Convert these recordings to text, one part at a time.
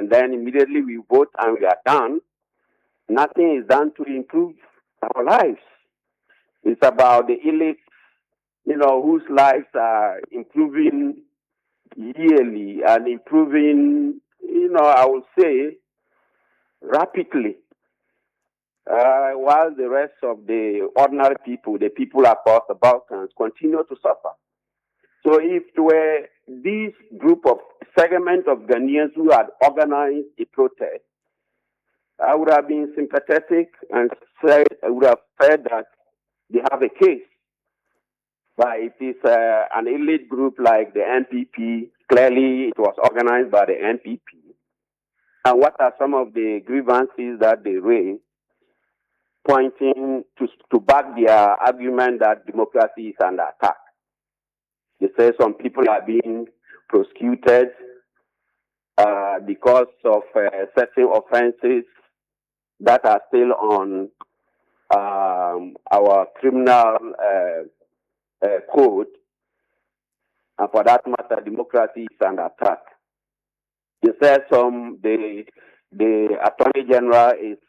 and then immediately we vote and we are done. Nothing is done to improve our lives. It's about the elite, whose lives are improving yearly and improving, I would say, rapidly, while the rest of the ordinary people, the people across the Balkans, continue to suffer. So if there were this group of segment of Ghanaians who had organized a protest, I would have been sympathetic and I would have said that they have a case. But it is an elite group like the NPP. Clearly, it was organized by the NPP. And what are some of the grievances that they raise, pointing to back their argument that democracy is under attack? They say some people are being prosecuted because of certain offenses that are still on our criminal code, and for that matter, democracy is under attack. They said the Attorney General is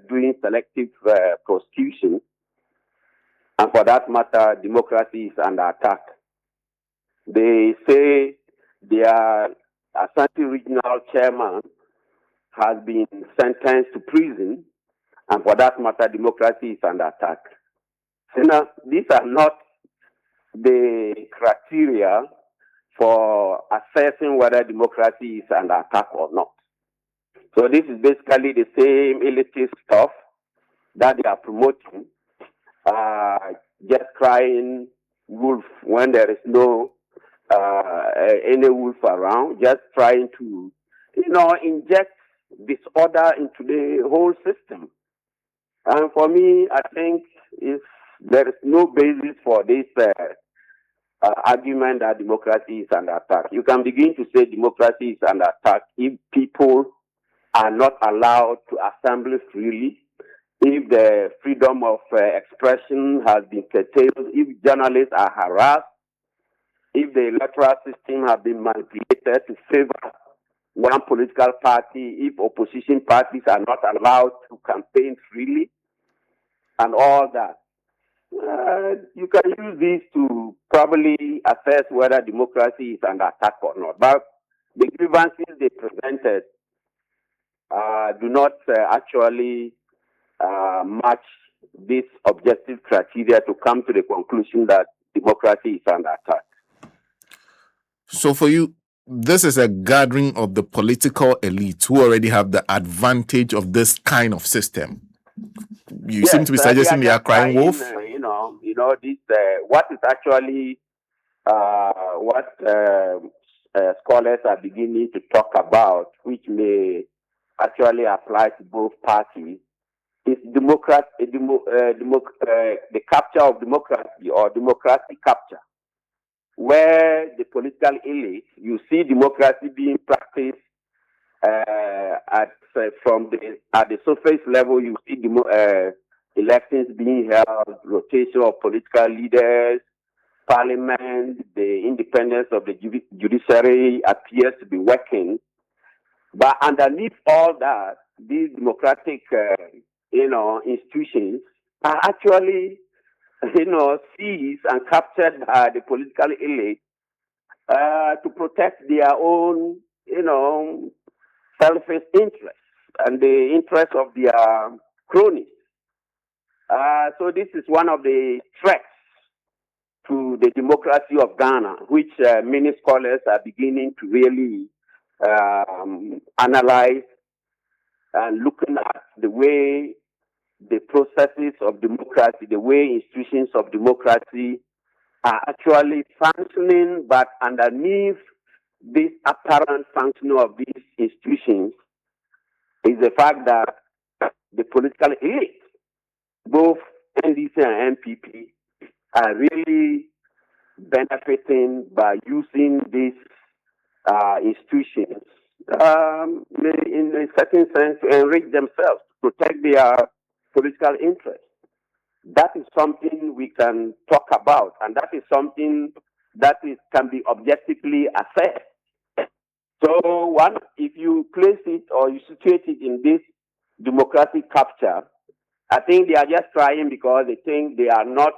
doing selective prosecution, and for that matter, democracy is under attack. They say their Ashanti regional chairman has been sentenced to prison, and for that matter, democracy is under attack. So now, these are not the criteria for assessing whether democracy is under attack or not. So this is basically the same elitist stuff that they are promoting, just crying wolf when there is no any wolf around, just trying to, inject disorder into the whole system. And for me, I think there is no basis for this argument that democracy is under attack. You can begin to say democracy is under attack if people are not allowed to assemble freely, if the freedom of expression has been curtailed, if journalists are harassed, if the electoral system has been manipulated to favor one political party, if opposition parties are not allowed to campaign freely, and all that. You can use this to probably assess whether democracy is under attack or not. But the grievances they presented do not actually match this objective criteria to come to the conclusion that democracy is under attack. So for you, this is a gathering of the political elite who already have the advantage of this kind of system. You seem to be suggesting they are crying wolf. This what is actually what scholars are beginning to talk about, which may actually apply to both parties, is the capture of democracy or democratic capture, where the political elite, you see democracy being practiced at the surface level. You see elections being held, rotation of political leaders, parliament, the independence of the judiciary appears to be working. But underneath all that, these democratic, institutions are actually, seized and captured by the political elite to protect their own, selfish interests and the interests of their cronies. So this is one of the threats to the democracy of Ghana, which many scholars are beginning to really analyze and looking at the way the processes of democracy, the way institutions of democracy are actually functioning, but underneath this apparent functioning of these institutions is the fact that the political elite, both NDC and NPP, are really benefiting by using these institutions in a certain sense to enrich themselves, to protect their political interests. That is something we can talk about, and that is something that can be objectively assessed. So if you place it or you situate it in this democratic capture, I think they are just trying because they think they are not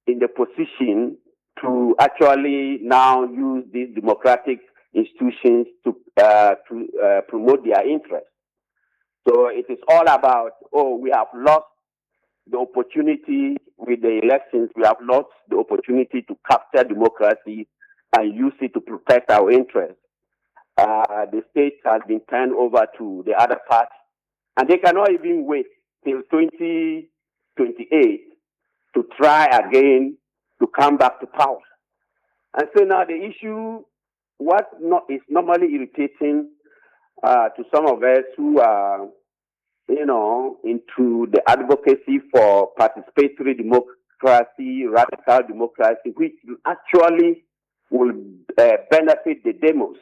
in the position to actually now use these democratic institutions to promote their interests. So it is all about, we have lost the opportunity with the elections. We have lost the opportunity to capture democracy and use it to protect our interests. The state has been turned over to the other party, and they cannot even wait till 2028 to try again to come back to power. And so now the issue, is normally irritating to some of us who are, into the advocacy for participatory democracy, radical democracy, which actually will benefit the demos,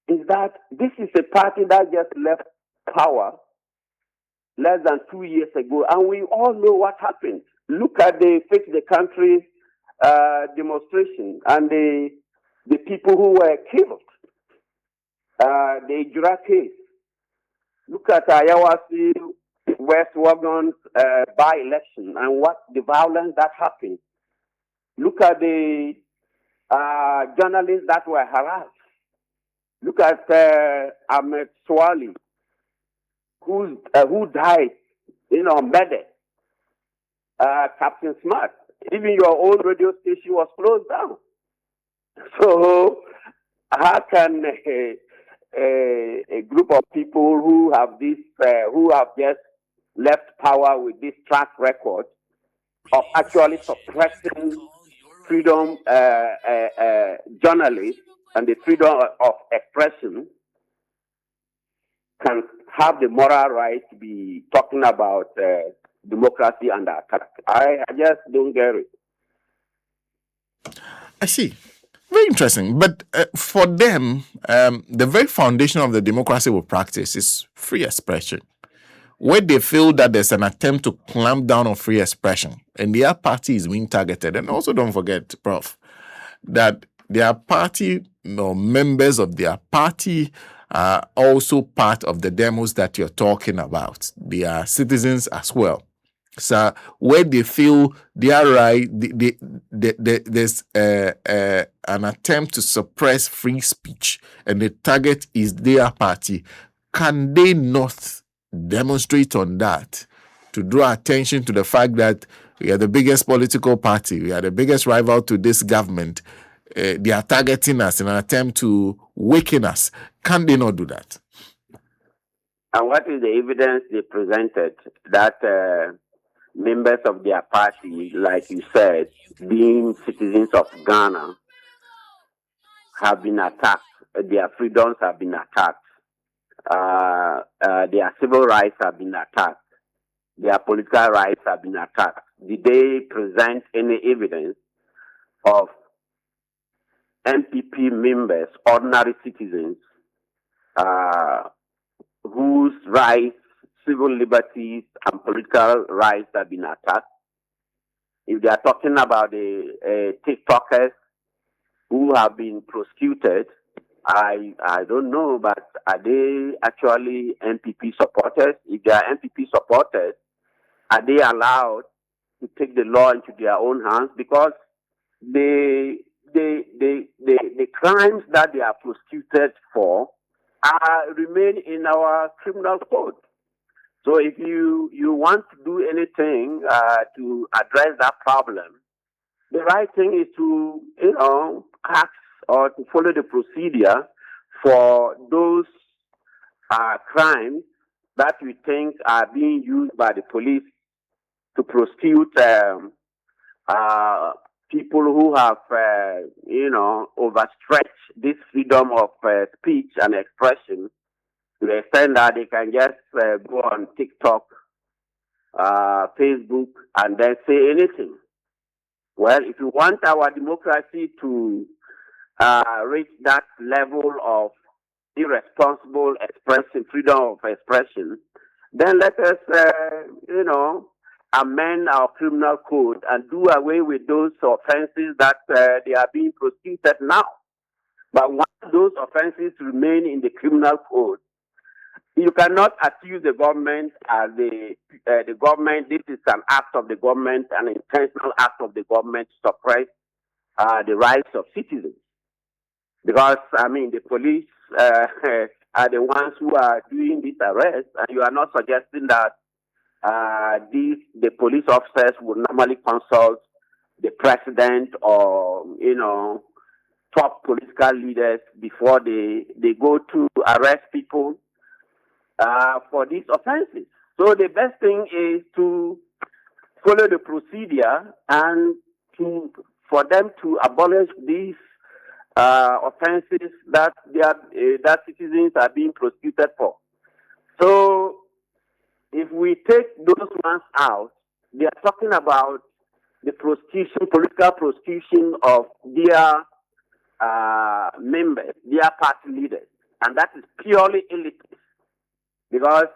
is that this is a party that just left power less than 2 years ago, and we all know what happened. Look at the Fix the Country demonstration and the people who were killed. The Ijura case. Look at Ayelazuno West Wagon's by-election and what the violence that happened. Look at the journalists that were harassed. Look at Ahmed Swali, who died, embedded. Captain Smart, even your own radio station was closed down. So how can a group of people who have just left power with this track record of actually suppressing freedom, journalists and the freedom of expression, can have the moral right to be talking about democracy under attack? I just don't get it. I see. Very interesting. But for them, the very foundation of the democracy we practice is free expression. Where they feel that there's an attempt to clamp down on free expression and their party is being targeted. And also don't forget, Prof, that their party or members of their party are also part of the demos that you're talking about. They are citizens as well. So where they feel they are right, there's an attempt to suppress free speech and the target is their party. Can they not demonstrate on that to draw attention to the fact that we are the biggest political party, we are the biggest rival to this government? They are targeting us in an attempt to weaken us. Can they not do that? And what is the evidence they presented that members of their party, like you said, being citizens of Ghana, have been attacked? Their freedoms have been attacked. Their civil rights have been attacked. Their political rights have been attacked. Did they present any evidence of MPP members, ordinary citizens, whose rights, civil liberties, and political rights have been attacked? If they are talking about the TikTokers who have been prosecuted, I don't know, but are they actually MPP supporters? If they are MPP supporters, are they allowed to take the law into their own hands? Because the crimes that they are prosecuted for remain in our criminal code. So if you want to do anything to address that problem, the right thing is to ask or to follow the procedure for those crimes that we think are being used by the police to prosecute people who have overstretched this freedom of speech and expression to the extent that they can just go on TikTok, Facebook, and then say anything. Well, if you want our democracy to reach that level of irresponsible expression, freedom of expression, then let us, amend our criminal code and do away with those offenses that they are being prosecuted now. But once those offenses remain in the criminal code, you cannot accuse the government as the government. This is an act of the government, an intentional act of the government to suppress the rights of citizens. Because, I mean, the police are the ones who are doing this arrest, and you are not suggesting that the police officers would normally consult the president or, top political leaders before they go to arrest people for these offenses. So the best thing is to follow the procedure and for them to abolish these offenses that that citizens are being prosecuted for. So if we take those ones out, they are talking about the prosecution, political prosecution of their members, their party leaders, and that is purely elitist. Because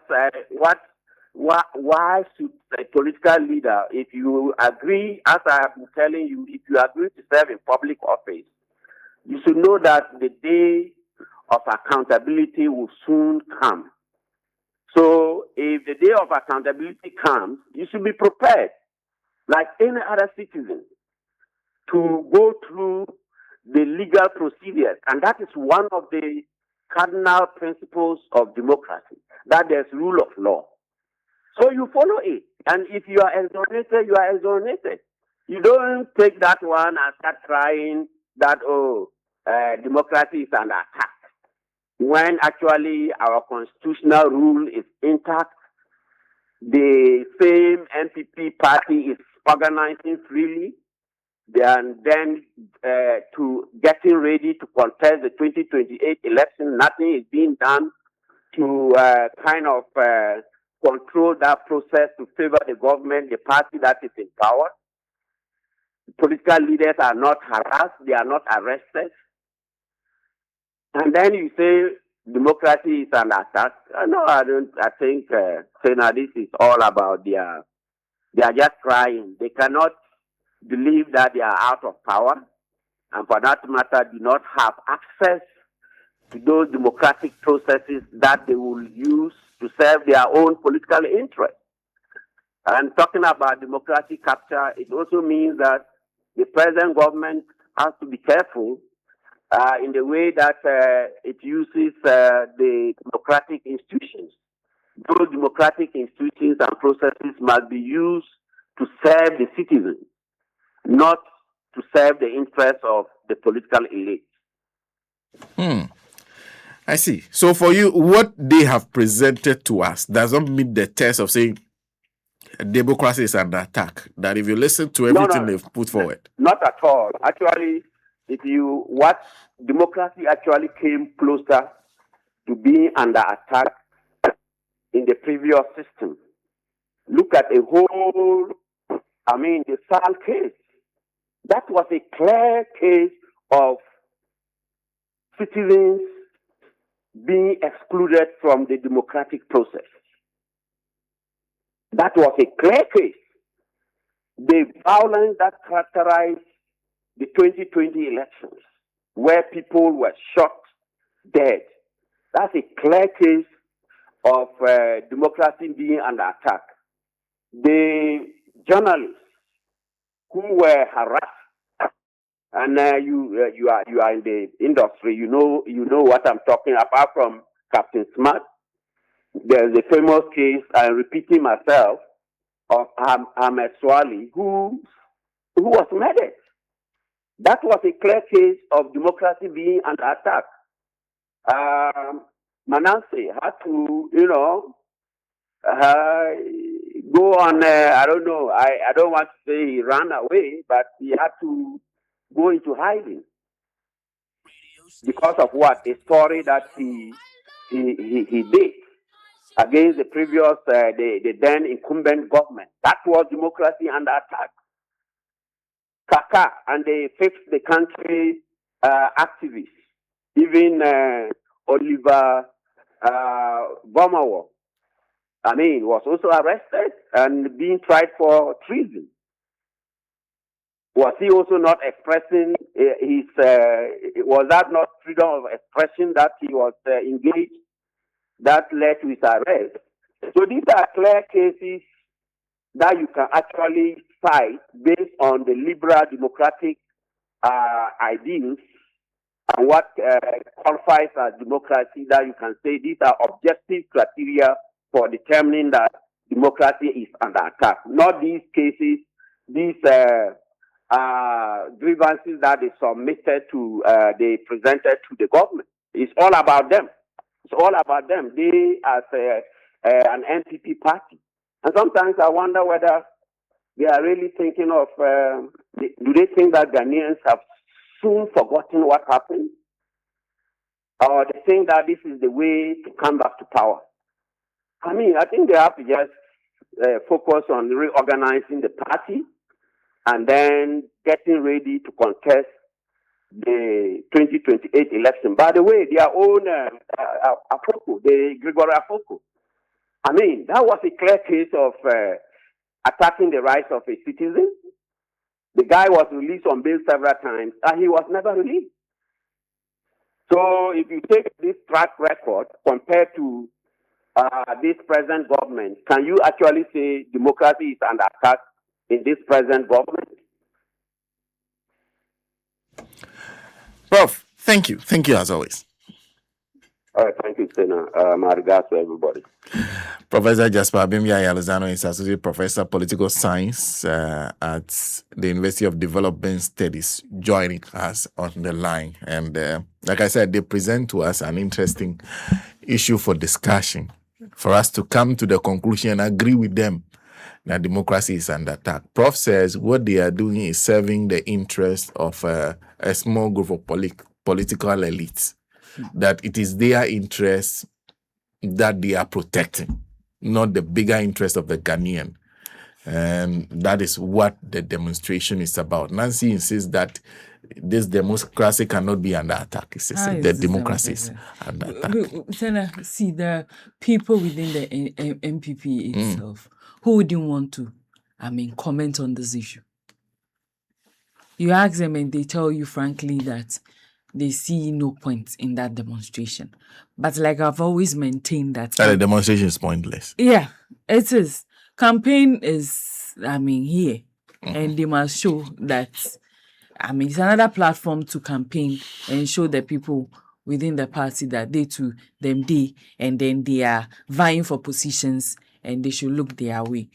why should a political leader, if you agree, as I have been telling you, if you agree to serve in public office, you should know that the day of accountability will soon come. So if the day of accountability comes, you should be prepared, like any other citizen, to go through the legal procedures. And that is one of the cardinal principles of democracy, that there's rule of law. So you follow it. And if you are exonerated, you are exonerated. You don't take that one and start crying that, democracy is under attack, when actually our constitutional rule is intact. The same NPP party is organizing freely, and then to getting ready to contest the 2028 election. Nothing is being done to control that process to favor the government, the party that is in power. Political leaders are not harassed, they are not arrested. And then you say democracy is an attack. No, I don't. I think this is all about they are just crying. They cannot believe that they are out of power, and for that matter, do not have access to those democratic processes that they will use to serve their own political interests. And talking about democratic capture, it also means that the present government has to be careful in the way that it uses the democratic institutions. Those democratic institutions and processes must be used to serve the citizens, not to serve the interests of the political elite. I see. So for you, what they have presented to us doesn't meet the test of saying democracy is under attack. That if you listen to everything they've put forward. Not at all. Actually, what democracy actually came closer to being under attack in the previous system. Look at the SAL case. That was a clear case of citizens being excluded from the democratic process. That was a clear case. The violence that characterized the 2020 elections, where people were shot dead, that's a clear case of democracy being under attack. The journalists who were harassed, and you are in the industry, you know what I'm talking about. Apart from Captain Smart, there's a famous case, I'm repeating myself, of Ahmed Swali, who was murdered. That was a clear case of democracy being under attack. Manasseh had to, go on, I don't know, I don't want to say he ran away, but he had to go into hiding. Because of what? A story that he did against the previous, the then incumbent government. That was democracy under attack. Kaka and the Fix the Country activists, even Oliver Gomawo, was also arrested and being tried for treason. Was he also not expressing was that not freedom of expression that he was engaged that led to his arrest? So these are clear cases that you can actually cite based on the liberal democratic ideals and what qualifies as democracy, that you can say these are objective criteria for determining that democracy is under attack. Not these cases, these grievances that they submitted to, they presented to the government. It's all about them. It's all about them. They, as an NPP party. And sometimes I wonder whether they are really thinking of, do they think that Ghanaians have soon forgotten what happened? Or they think that this is the way to come back to power? I mean, I think they have to just focus on reorganizing the party and then getting ready to contest the 2028 election. By the way, their own Afoko, the Gregory Afoko, I mean, that was a clear case of attacking the rights of a citizen. The guy was released on bail several times, and he was never released. So if you take this track record compared to this present government, can you actually say democracy is under attack in this present government? Prof, thank you. Thank you as always. All right, thank you, Senator. My regards to everybody. Professor Jasper Abembia Ayelazuno is Associate Professor Political Science at the University of Development Studies, joining us on the line. And like I said, they present to us an interesting issue for discussion, for us to come to the conclusion and agree with them that democracy is under attack. Prof says what they are doing is serving the interest of a small group of political elites, that it is their interests that they are protecting, not the bigger interest of the Ghanaian. And that is what the demonstration is about. Nancy insists that this democracy cannot be under attack. The democracy is under attack. See, the people within the MPP itself who wouldn't want to, comment on this issue. You ask them and they tell you frankly that they see no point in that demonstration. But like I've always maintained that the demonstration is pointless. Yeah, it is. Campaign is, here. And they must show that, it's another platform to campaign and show the people within the party that they too, and then they are vying for positions and they should look their way.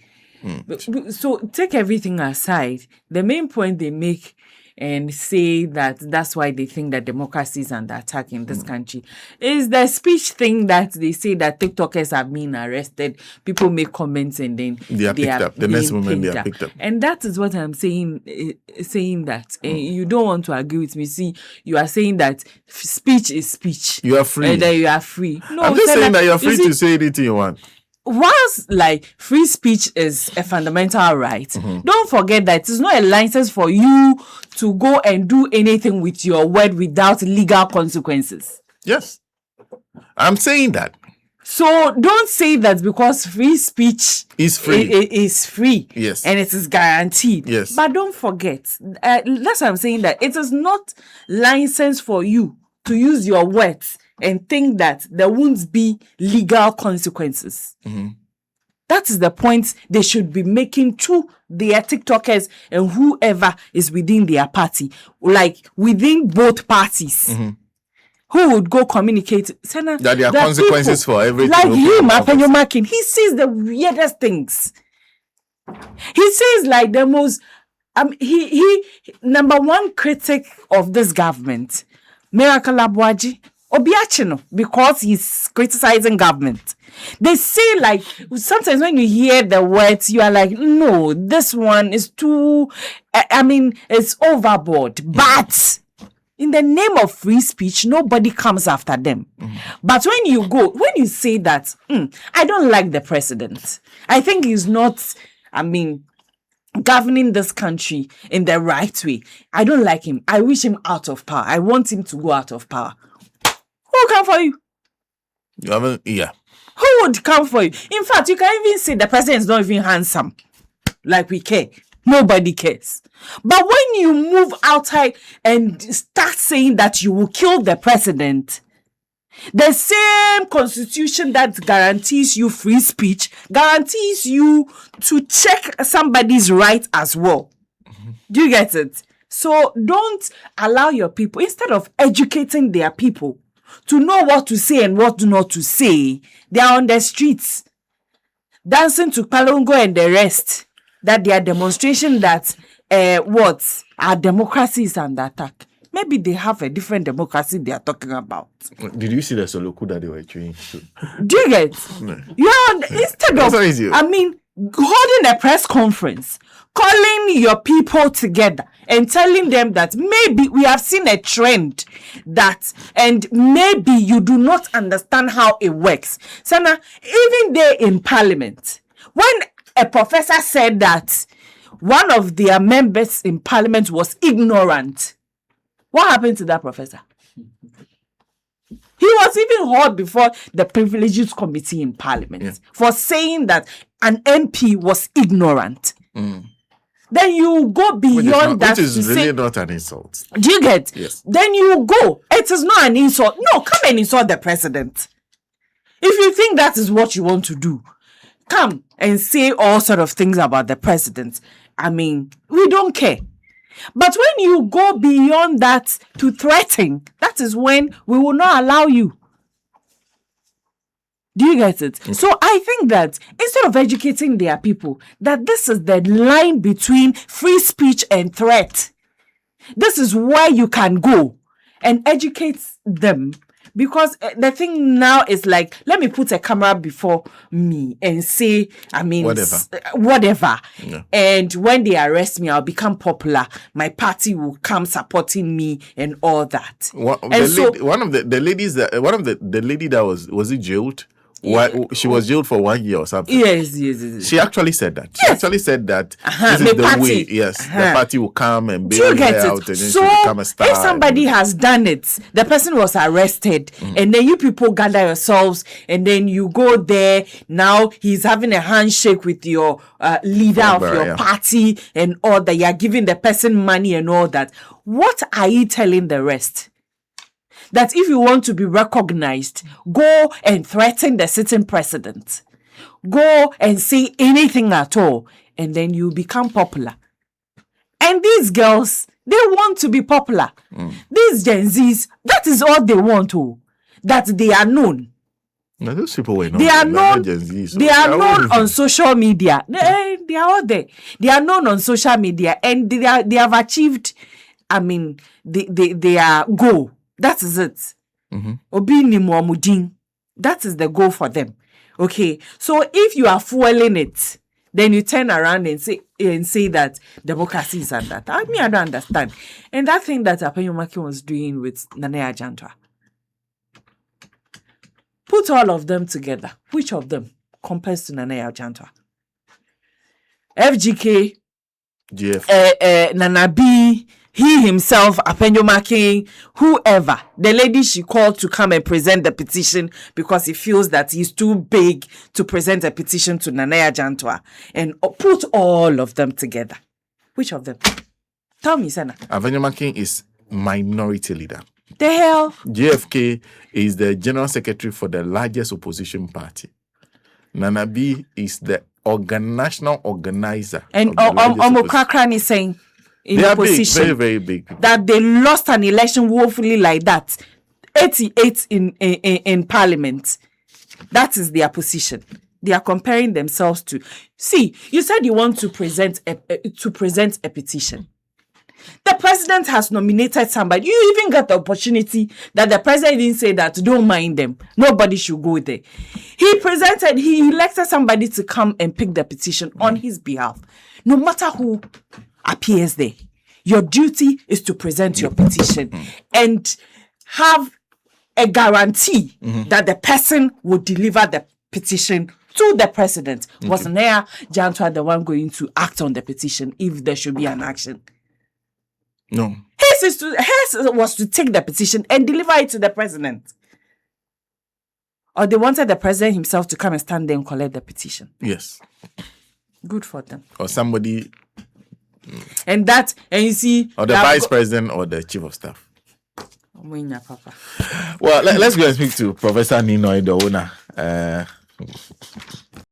So take everything aside. The main point they make and say that that's why they think that democracy is under attack in this country is the speech thing that they say that TikTokers have been arrested. People make comments and then they are picked up. The next moment they are picked up. And that is what I'm saying that. And you don't want to agree with me. See, you are saying that speech is speech. You are free. And that you are free. No, I'm just saying that you are free to say anything you want. Whilst free speech is a fundamental right, don't forget that it's not a license for you to go and do anything with your word without legal consequences. Yes, I'm saying that. So don't say that because free speech is free. It is free. Yes. And it is guaranteed. Yes. But don't forget, that's what I'm saying, that it is not license for you to use your words and think that there won't be legal consequences. That is the point they should be making to their TikTokers and whoever is within their party, like within both parties. Who would go communicate? That there are consequences for everything. Like him, Apenyomakin, he says the weirdest things. He says the most. He number one critic of this government, Miracle Abuaji. Obiachino, because he's criticizing government. They say sometimes when you hear the words, you are like, no, this one is too, it's overboard. But in the name of free speech, nobody comes after them. But when you say that, I don't like the president. I think he's not, governing this country in the right way. I don't like him. I wish him out of power. I want him to go out of power. Who will come for you? You haven't, yeah. Who would come for you? In fact, you can even say the president is not even handsome. Like we care. Nobody cares. But when you move outside and start saying that you will kill the president, the same constitution that guarantees you free speech guarantees you to check somebody's right as well. Do you get it? So don't allow your people, instead of educating their people to know what to say and what not to say, they are on the streets dancing to Palongo and the rest. That their demonstration that our democracy is under attack. Maybe they have a different democracy they are talking about. Did you see the Soloku that they were doing? Do you get? Instead of, holding a press conference, calling your people together and telling them that maybe we have seen a trend and maybe you do not understand how it works. Sana, even there in Parliament, when a professor said that one of their members in Parliament was ignorant, what happened to that professor? He was even heard before the Privileges Committee in Parliament for saying that an MP was ignorant. Then you go beyond that. Which is really not an insult. Do you get? Yes. Then you go. It is not an insult. No, come and insult the president. If you think that is what you want to do, come and say all sort of things about the president. We don't care. But when you go beyond that to threaten, that is when we will not allow you. Do you get it? So I think that instead of educating their people, that this is the line between free speech and threat. This is where you can go and educate them. Because the thing now is like, let me put a camera before me and say, whatever. Yeah. And when they arrest me, I'll become popular. My party will come supporting me and all that. One of the lady that was it jailed? She was jailed for 1 year or something. Yes. She actually said that. She actually said that this is the way. Yes, the party will come and bail her out, and then she will become a star. If somebody has done it, the person was arrested, and then you people gather yourselves, and then you go there. Now he's having a handshake with your leader of your party and all that. You are giving the person money and all that. What are you telling the rest? That if you want to be recognized, go and threaten the sitting president. Go and say anything at all, and then you become popular. And these girls, they want to be popular. These Gen Zs, that is all they want to. That they are known. Now, those people were known. They are known. They are known on social media. They are all there. They are known on social media, and they have achieved. Their goal. That is it. That is the goal for them. Okay. So if you are fueling it, then you turn around and say that democracy is under that. I don't understand. And that thing that Abembia was doing with Nana Ajantwa. Put all of them together. Which of them compares to Nana Ajantwa? FGK, GF, Nana B, he himself, Abembia, whoever, the lady she called to come and present the petition because he feels that he's too big to present a petition to Nana Ajantwa, and put all of them together. Which of them? Tell me, Sana. Abembia is minority leader. The hell? JFK is the general secretary for the largest opposition party. Nana B is the national organizer. And Omokrakran is saying, in they opposition, are big, very, very big people. That they lost an election woefully like that. 88 in Parliament. That is their position. They are comparing themselves to. See, you said you want to present a petition. The president has nominated somebody. You even got the opportunity that the president didn't say that don't mind them. Nobody should go there. He elected somebody to come and pick the petition on his behalf. No matter who appears there, your duty is to present your petition and have a guarantee that the person will deliver the petition to the president. Was Nana Ajantwa the one going to act on the petition if there should be an action? No. His was to take the petition and deliver it to the president. Or they wanted the president himself to come and stand there and collect the petition. Yes. Good for them. Or somebody And you see, or the vice president or the chief of staff. Papa. Well, let's go and speak to Professor Nino, the owner.